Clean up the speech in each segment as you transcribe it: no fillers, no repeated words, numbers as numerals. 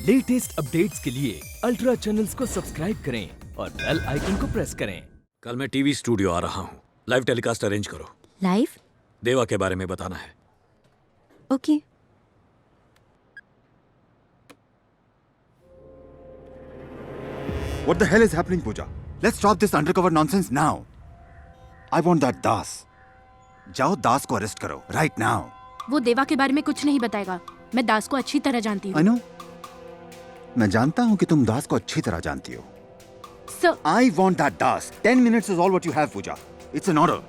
Latest updates के लिए ultra channels को सब्सक्राइब करें और बेल आइकन को प्रेस करें। कल मैं टीवी स्टूडियो आ रहा हूँ। लाइव टेलीकास्ट अरेंज करो। लाइव? देवा के बारे में बताना है। Okay. What the hell is happening, Pooja? Let's stop this undercover nonsense now. I want that Das. जाओ दास को अरेस्ट करो right now. वो देवा के बारे में कुछ नहीं बताएगा। मैं दास को अच्छी तरह जानती हूँ। I know. मैं जानता हूँ कि तुम दास को अच्छी तरह जानती हो। Sir, I want that Das. 10 minutes is all what you have, Pooja. It's an order.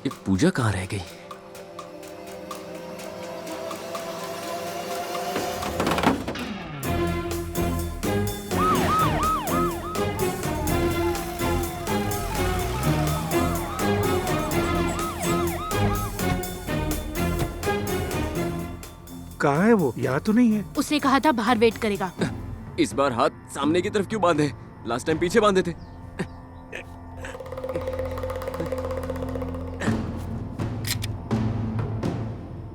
ये पूजा कहाँ रह गई? कहाँ है वो? यहाँ तो नहीं है। उसने कहा था बाहर वेट करेगा। इस बार हाथ सामने की तरफ क्यों बांधे? लास्ट टाइम पीछे बांधे थे।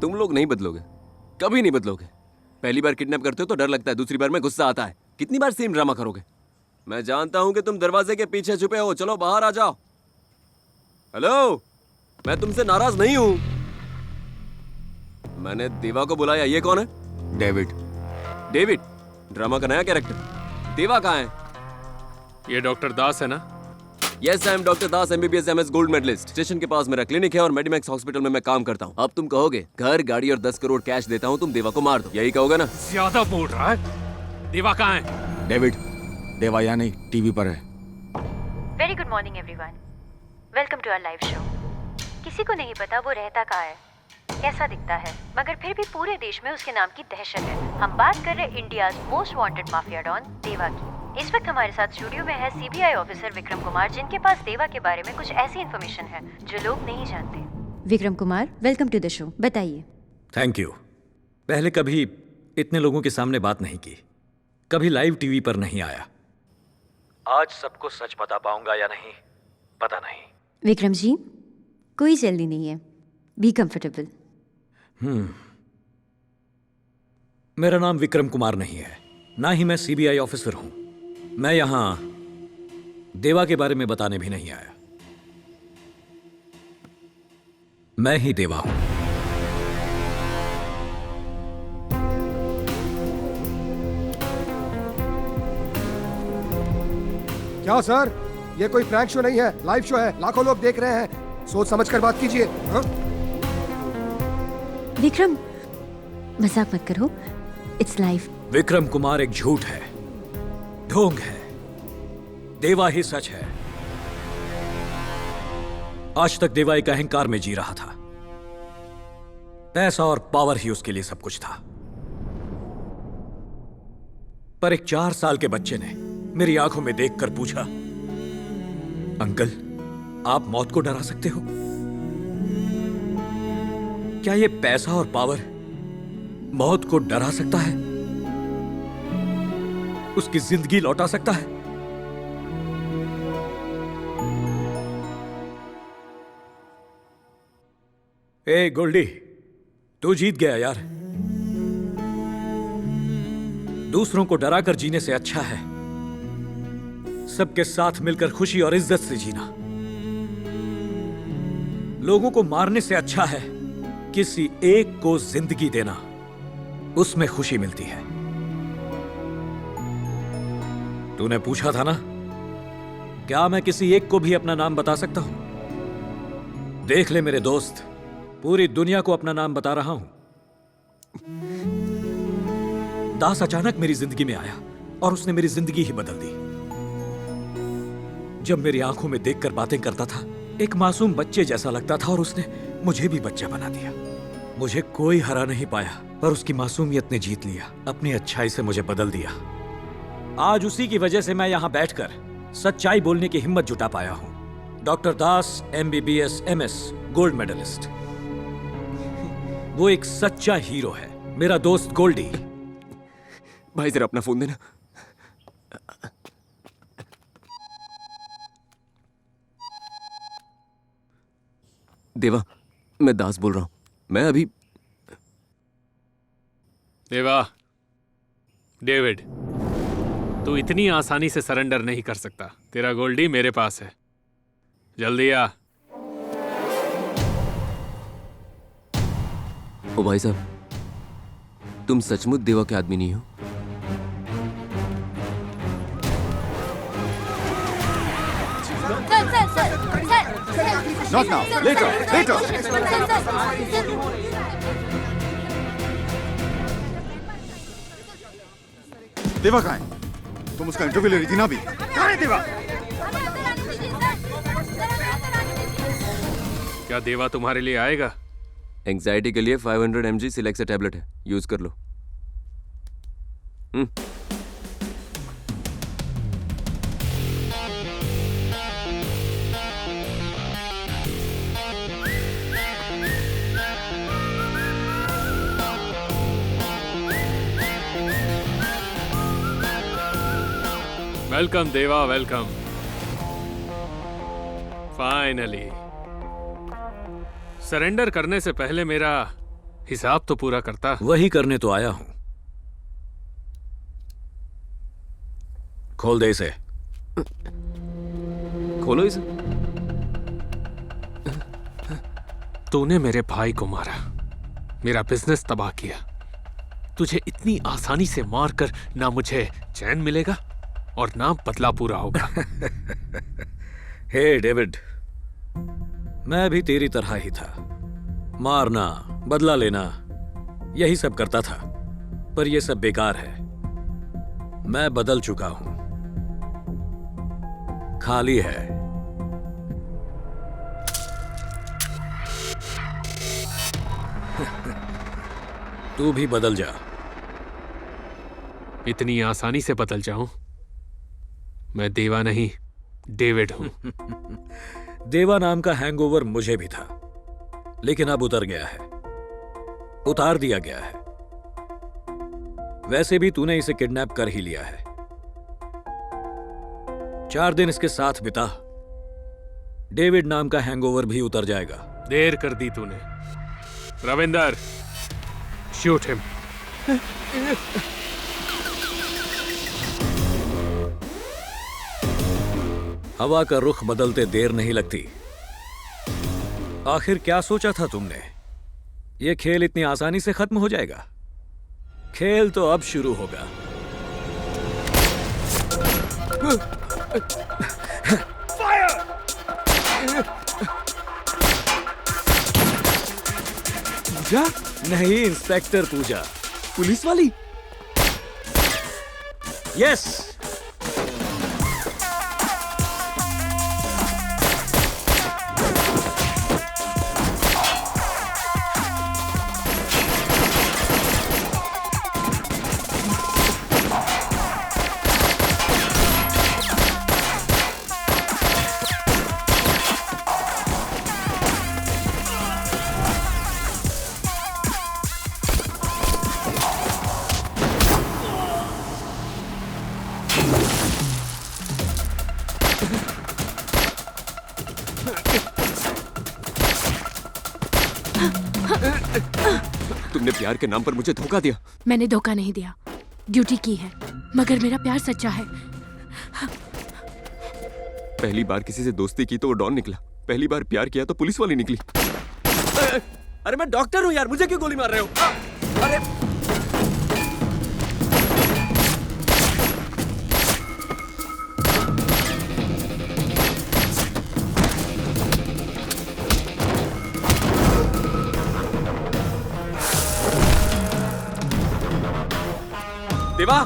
तुम लोग नहीं बदलोगे, कभी नहीं बदलोगे। पहली बार किडनैप करते हो तो डर लगता है, दूसरी बार में गुस्सा आता है। कितनी बार सेम ड्रामा करोगे? मैं जानता हूं कि तुम दरवाजे के पीछे छुपे हो। चलो बाहर आ जाओ। हेलो, मैं तुमसे नाराज नहीं हूं। मैंने देवा को बुलाया। ये कौन है? डेविड. डेविड, ड्रामा का नया कैरेक्टर। देवा कहाँ है? ये डॉक्टर दास है ना? Yes, I am doctor Das, MBBS MS gold medalist. Station के पास मेरा क्लिनिक है और मेडिमैक्स हॉस्पिटल में मैं काम करता हूँ। अब तुम कहोगे घर, गाड़ी और 10 करोड़ कैश देता हूँ, तुम देवा को मार दो, यही कहोगे ना? ज्यादा बोल रहा है। देवा कहाँ है? डेविड. देवा यहाँ नहीं, टीवी पर है. Very good morning everyone, welcome to our live show. किसी को नहीं पता वो रहता कहाँ है, कैसा दिखता है, मगर फिर भी पूरे देश में उसके नाम की दहशत है। हम बात कर रहे India most wanted mafia don Deva की। इस वक्त हमारे साथ स्टूडियो में है सीबीआई ऑफिसर विक्रम कुमार, जिनके पास देवा के बारे में कुछ ऐसी इन्फॉर्मेशन है जो लोग नहीं जानते। Vikram Kumar, welcome to the show. बताइए। Thank you. पहले कभी इतने लोगों के सामने बात नहीं की, कभी लाइव टीवी पर नहीं आया। आज सबको सच बता पाऊंगा या नहीं पता नहीं। विक्रम जी, कोई जल्दी नहीं है, बी कंफर्टेबल। मेरा नाम विक्रम कुमार नहीं है, ना ही मैं सीबीआई ऑफिसर हूं। मैं यहां देवा के बारे में बताने भी नहीं आया। मैं ही देवा हूं। क्या सर, ये कोई प्रैंक शो नहीं है, लाइव शो है। लाखों लोग देख रहे हैं, सोच समझ कर बात कीजिए। हाँ? विक्रम, मजाक मत करो, इट्स लाइव। विक्रम कुमार एक झूठ है, ढोंग है। देवा ही सच है। आज तक देवा एक अहंकार में जी रहा था। पैसा और पावर ही उसके लिए सब कुछ था। पर एक 4 साल के बच्चे ने मेरी आंखों में देखकर पूछा, अंकल, आप मौत को डरा सकते हो? क्या ये पैसा और पावर मौत को डरा सकता है? उसकी जिंदगी लौटा सकता है? ए गोल्डी, तू जीत गया यार। दूसरों को डराकर जीने से अच्छा है सबके साथ मिलकर खुशी और इज्जत से जीना। लोगों को मारने से अच्छा है किसी एक को जिंदगी देना, उसमें खुशी मिलती है। तूने पूछा था ना, क्या मैं किसी एक को भी अपना नाम बता सकता हूं? देख ले मेरे दोस्त, पूरी दुनिया को अपना नाम बता रहा हूं। दास अचानक मेरी जिंदगी में आया और उसने मेरी जिंदगी ही बदल दी। जब मेरी आंखों में देखकर बातें करता था, एक मासूम बच्चे जैसा लगता था और उसने मुझे भी बच्चा बना दिया। मुझे कोई हरा नहीं पाया, पर उसकी मासूमियत ने जीत लिया, अपनी अच्छाई से मुझे बदल दिया। आज उसी की वजह से मैं यहां बैठकर सच्चाई बोलने की हिम्मत जुटा पाया हूं। Doctor Das, MBBS MS gold medallist. वो एक सच्चा हीरो है, मेरा दोस्त गोल्डी। भाई जरा अपना फोन देना। देवा, मैं दास बोल रहा हूं। मैं अभी देवा, डेविड, तू इतनी आसानी से सरेंडर नहीं कर सकता। तेरा गोल्डी मेरे पास है। जल्दी आ। ओ भाई साहब, तुम सचमुच देवा के आदमी नहीं हो? Not now. Later. Later. देवा कहाँ है? तुम उसका इंटरव्यू ले रही थी ना अभी? कहाँ है देवा? क्या देवा तुम्हारे लिए आएगा? एंजाइटी के लिए 500 mg सिलेक्सा टैबलेट है, यूज कर लो। वेलकम देवा, वेलकम। फाइनली। सरेंडर करने से पहले मेरा हिसाब तो पूरा करता। वही करने तो आया हूं। खोल दे इसे। खोलो इसे। तूने मेरे भाई को मारा, मेरा बिजनेस तबाह किया। तुझे इतनी आसानी से मारकर ना मुझे चैन मिलेगा और ना बदला पूरा होगा। हे डेविड, मैं भी तेरी तरह ही था। मारना, बदला लेना, यही सब करता था। पर यह सब बेकार है। मैं बदल चुका हूं। खाली है। तू भी बदल जा। इतनी आसानी से बदल जाऊं? मैं देवा नहीं, डेविड हूं। देवा नाम का हैंगओवर मुझे भी था, लेकिन अब उतर गया है, उतार दिया गया है। वैसे भी तूने इसे किडनैप कर ही लिया है। 4 दिन इसके साथ बिता, डेविड नाम का हैंगओवर भी उतर जाएगा। देर कर दी तूने। Ravinder, shoot him. हवा का रुख बदलते देर नहीं लगती। आखिर क्या सोचा था तुमने? यह खेल इतनी आसानी से खत्म हो जाएगा? खेल तो अब शुरू होगा। पूजा? नहीं, इंस्पेक्टर पूजा। पुलिस वाली? यस। तुमने प्यार के नाम पर मुझे धोखा दिया। मैंने धोखा नहीं दिया, ड्यूटी की है, मगर मेरा प्यार सच्चा है। पहली बार किसी से दोस्ती की तो वो डॉन निकला, पहली बार प्यार किया तो पुलिस वाली निकली। अरे मैं डॉक्टर हूं यार, मुझे क्यों गोली मार रहे हो? अरे देवा,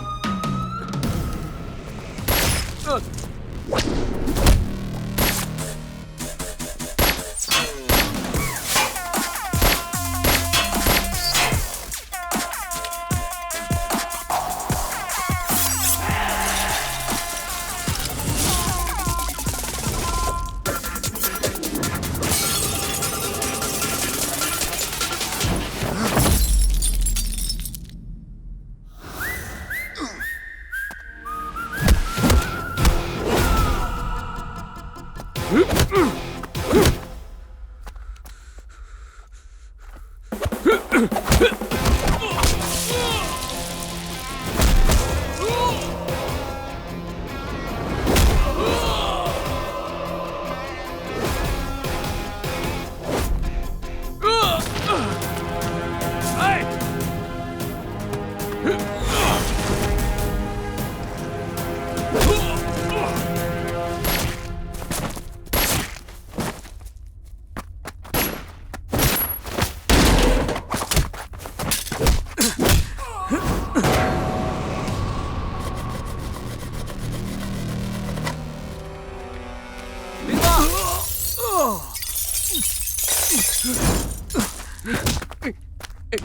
देवा,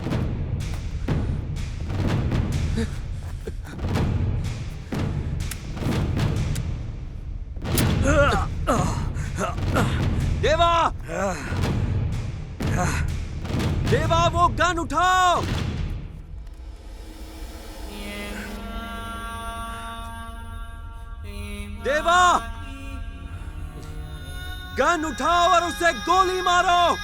देवा वो गन उठाओ। देवा, गन उठाओ और उसे गोली मारो।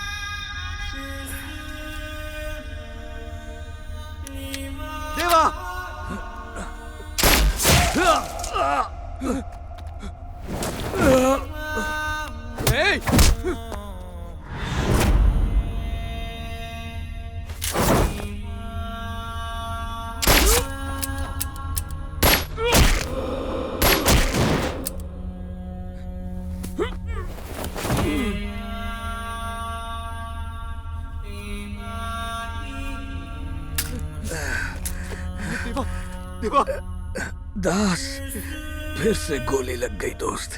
देवा, देवा, दास, फिर से गोली लग गई दोस्त।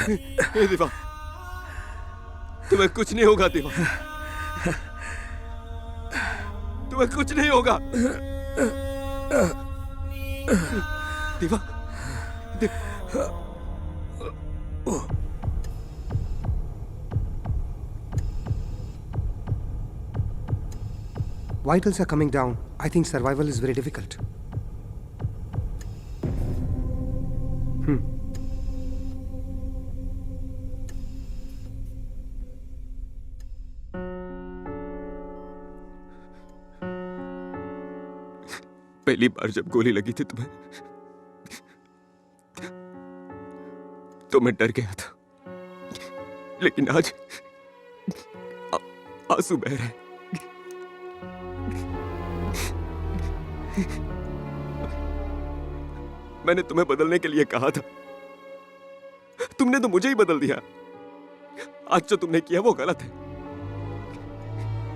हे देवा, तुम्हें कुछ नहीं होगा देवा, तुम्हें कुछ नहीं होगा। देवा, Vitals are coming down. I think survival is very difficult. पहली बार जब गोली लगी थी तुम्हें, तो मैं डर गया था, लेकिन आज आंसू बह रहे। मैंने तुम्हें बदलने के लिए कहा था, तुमने तो मुझे ही बदल दिया। आज जो तुमने किया वो गलत है।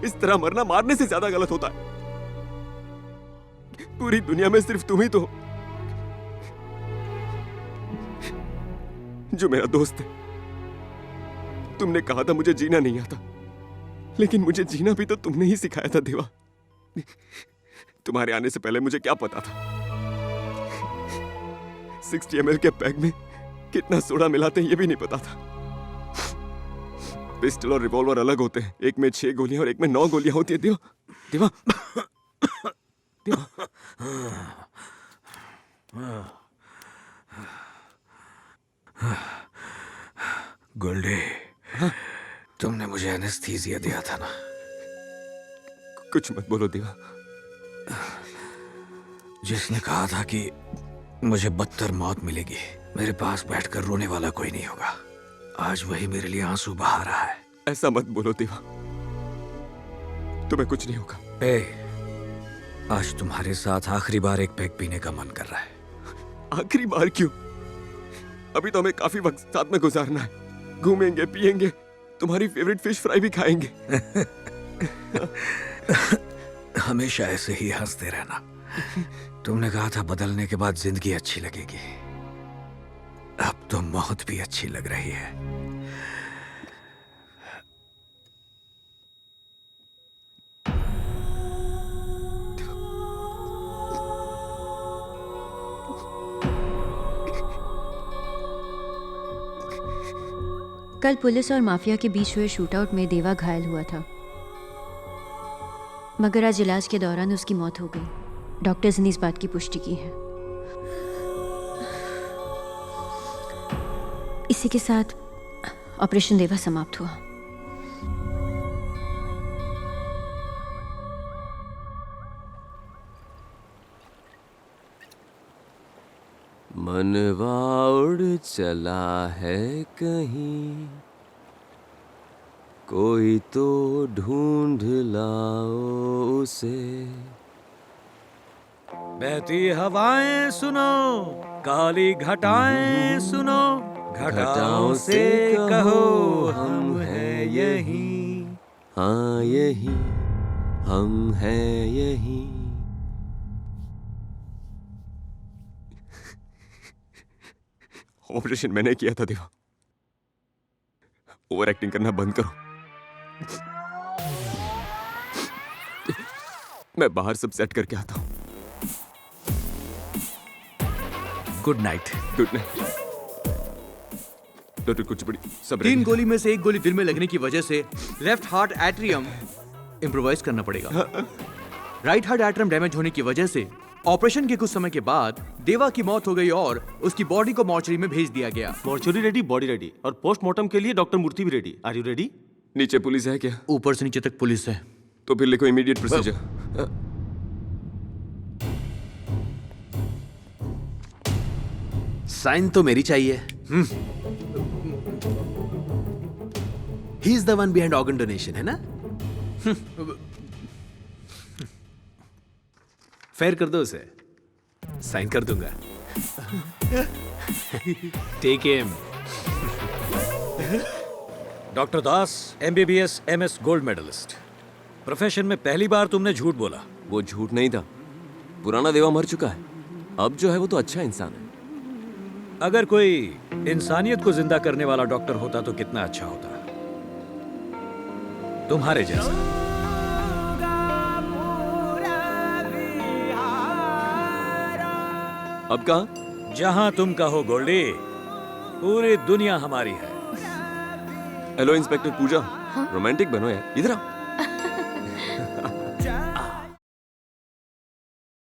इस तरह मरना मारने से ज्यादा गलत होता है। पूरी दुनिया में सिर्फ तुम ही तो जो मेरा दोस्त है। तुमने कहा था मुझे जीना नहीं आता, लेकिन मुझे जीना भी तो तुमने ही सिखाया था देवा। तुम्हारे आने से पहले मुझे क्या पता था 60 ml के पैक में कितना सोडा मिलाते हैं ये भी नहीं पता था। पिस्टल और रिवॉल्वर अलग होते हैं, एक में 6 गोलियां और एक में 9 गोलियां होती है देवा। देवा, देवा। गोल्डी, तुमने मुझे एनेस्थीसिया दिया था ना? कुछ मत बोलो देवा। जिसने कहा था कि मुझे बदतर मौत मिलेगी, मेरे पास बैठकर रोने वाला कोई नहीं होगा, आज वही मेरे लिए आंसू बहा रहा है। ऐसा मत बोलो देवा, तुम्हें कुछ नहीं होगा। आज तुम्हारे साथ आखिरी बार एक पैक पीने का मन कर रहा है। आखिरी बार क्यों? अभी तो हमें काफी वक्त साथ में गुजारना है। घूमेंगे, पिएंगे, तुम्हारी फेवरेट फिश फ्राई भी खाएंगे। हमेशा ऐसे ही हंसते रहना। तुमने कहा था बदलने के बाद जिंदगी अच्छी लगेगी, अब तो मौत भी अच्छी लग रही है। कल पुलिस और माफिया के बीच हुए शूटआउट में देवा घायल हुआ था, मगर आज इलाज के दौरान उसकी मौत हो गई। डॉक्टर्स ने इस बात की पुष्टि की है। इसी के साथ ऑपरेशन देवा समाप्त हुआ। मनवा उड़ चला है कहीं, कोई तो ढूंढ लाओ उसे। बहती हवाएं सुनो, काली घटाएं सुनो, घटाओं से कहो हम हैं यहीं। हाँ यहीं हम हैं यहीं। ऑपरेशन मैंने किया था देवा, ओवर एक्टिंग करना बंद करो। मैं बाहर सब सेट करके आता हूँ। Good night. Good night doctor. कुछ बड़ी सब 3 गोली में से 1 गोली दिल में लगने की वजह से लेफ्ट हार्ट एट्रियम इम्प्रोवाइज करना पड़ेगा। राइट हार्ट एट्रियम डैमेज होने की वजह से ऑपरेशन के कुछ समय के बाद देवा की मौत हो गई और उसकी बॉडी को मॉर्चरी में भेज दिया गया। मॉर्चरी रेडी, बॉडी रेडी, और पोस्टमार्टम के लिए डॉक्टर मूर्ति भी रेडी। Are you ready? नीचे पुलिस है क्या? ऊपर से नीचे तक पुलिस है। तो फिर लिखो इमीडिएट प्रोसीजर। साइन तो मेरी चाहिए। He is the one behind organ donation, है ना? फेयर कर दो उसे, साइन कर दूंगा। Take him. Doctor Das, MBBS MS gold medalist. Profession में पहली बार तुमने झूठ बोला। वो झूठ नहीं था, पुराना देवा मर चुका है, अब जो है वो तो अच्छा इंसान है। अगर कोई इंसानियत को जिंदा करने वाला डॉक्टर होता तो कितना अच्छा होता, तुम्हारे जैसा। अब कहाँ? जहां तुम कहो गोल्डी, पूरी दुनिया हमारी है। हेलो इंस्पेक्टर पूजा, रोमांटिक बनो यार, इधर आओ।